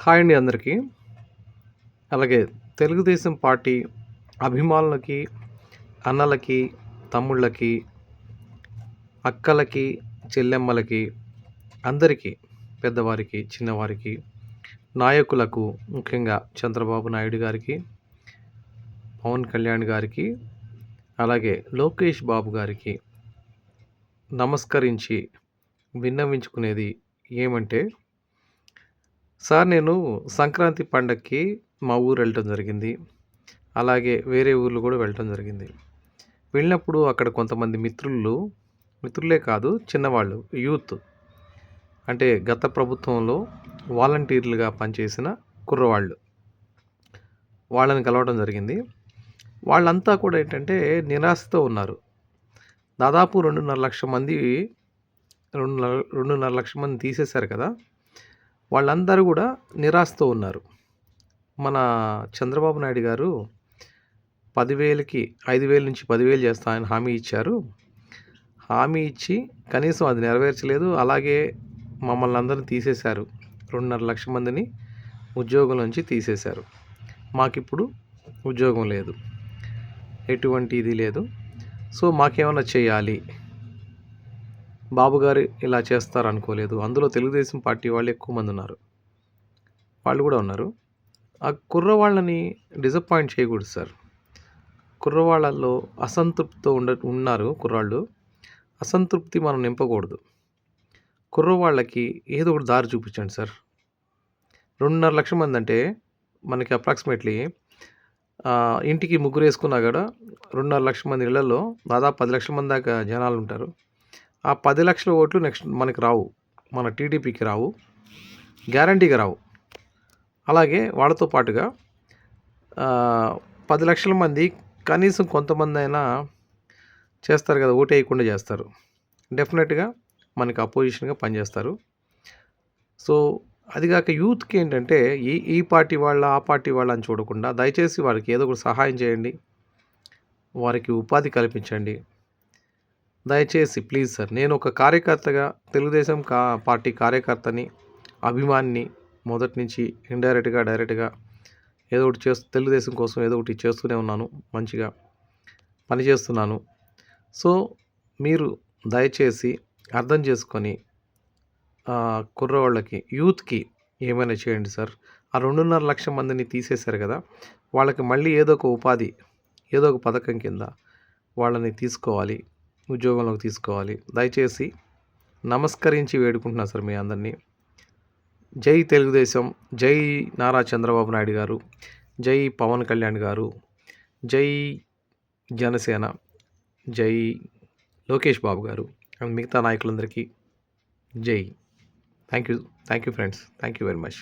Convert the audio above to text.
Hi అండి అందరికీ. అలాగే తెలుగుదేశం పార్టీ అభిమానులకి, అన్నలకి, తమ్ముళ్ళకి, అక్కలకి, చెల్లెమ్మలకి, అందరికీ, పెద్దవారికి, చిన్నవారికి, నాయకులకు, ముఖ్యంగా చంద్రబాబు నాయుడు గారికి, పవన్ కళ్యాణ్ గారికి, అలాగే లోకేష్ బాబు గారికి నమస్కరించి విన్నవించుకునేది ఏమంటే, సార్ నేను సంక్రాంతి పండగకి మా ఊరు వెళ్ళటం జరిగింది. అలాగే వేరే ఊర్లు కూడా వెళ్ళటం జరిగింది. వెళ్ళినప్పుడు అక్కడ కొంతమంది మిత్రులే కాదు, చిన్నవాళ్ళు, యూత్, అంటే గత ప్రభుత్వంలో వాలంటీర్లుగా పనిచేసిన కుర్రవాళ్ళు, వాళ్ళని కలవడం జరిగింది. వాళ్ళంతా కూడా ఏంటంటే నిరాశతో ఉన్నారు. దాదాపు 2.5 లక్షల మంది తీసేశారు కదా! వాళ్ళందరూ కూడా నిరాశతో ఉన్నారు. మన చంద్రబాబు నాయుడు గారు 10,000కి 5,000 నుంచి 10,000 చేస్తా అని హామీ ఇచ్చారు. హామీ ఇచ్చి కనీసం అది నెరవేర్చలేదు. అలాగే మమ్మల్ని అందరిని తీసేశారు. 2.5 లక్షల మందిని ఉద్యోగం నుంచి తీసేశారు. మాకిప్పుడు ఉద్యోగం లేదు, ఎటువంటి ఇది లేదు. సో మాకేమన్నా చేయాలి. బాబు గారు ఇలా చేస్తారు అనుకోలేదు. అందులో తెలుగుదేశం పార్టీ వాళ్ళు ఎక్కువ మంది ఉన్నారు, వాళ్ళు కూడా ఉన్నారు. ఆ కుర్రవాళ్ళని డిసప్పాయింట్ చేయకూడదు సార్. కుర్రవాళ్ళల్లో అసంతృప్తితో ఉన్నారు కుర్రాళ్ళు. అసంతృప్తి మనం నింపకూడదు. కుర్రవాళ్ళకి ఏదో ఒకటి దారి చూపించండి సార్. 2.5 లక్షల మంది అంటే మనకి అప్రాక్సిమేట్లీ ఇంటికి ముగ్గురు వేసుకున్నా కూడా 2.5 లక్షల మంది ఇళ్లలో దాదాపు 10 లక్షల మంది దాకా జనాలు ఉంటారు. ఆ 10 లక్షల ఓట్లు నెక్స్ట్ మనకి రావు, మన టీడీపీకి రావు, గ్యారంటీగా రావు. అలాగే వాళ్ళతో పాటుగా 10 లక్షల మంది కనీసం కొంతమంది అయినా చేస్తారు కదా, ఓటు వేయకుండా చేస్తారు. డెఫినెట్గా మనకి అపోజిషన్గా పనిచేస్తారు. సో అదిగాక యూత్కి ఏంటంటే ఈ పార్టీ వాళ్ళ, ఆ పార్టీ వాళ్ళ అని చూడకుండా దయచేసి వారికి ఏదో ఒకటి సహాయం చేయండి, వారికి ఉపాధి కల్పించండి. దయచేసి ప్లీజ్ సార్. నేను ఒక కార్యకర్తగా, తెలుగుదేశం పార్టీ కార్యకర్తని, అభిమానిని, మొదటి నుంచి ఇండైరెక్ట్గా డైరెక్ట్గా ఏదో ఒకటి తెలుగుదేశం కోసం ఏదో ఒకటి చేస్తూనే ఉన్నాను, మంచిగా పనిచేస్తున్నాను. సో మీరు దయచేసి అర్థం చేసుకొని కుర్రవాళ్ళకి, యూత్కి ఏమైనా చేయండి సార్. ఆ 2.5 లక్షల మందిని తీసేశారు కదా, వాళ్ళకి మళ్ళీ ఏదో ఒక ఉపాధి, ఏదో ఒక పథకం కింద వాళ్ళని తీసుకోవాలి, ఉద్యోగంలోకి తీసుకోవాలి. దయచేసి నమస్కరించి వేడుకుంటున్నాను సార్ మీ అందరినీ. జై తెలుగుదేశం, జై నారా చంద్రబాబు నాయుడు గారు, జై పవన్ కళ్యాణ్ గారు, జై జనసేన, జై లోకేష్ బాబు గారు, మిగతా నాయకులందరికీ జై. Thank you friends. Thank you very much.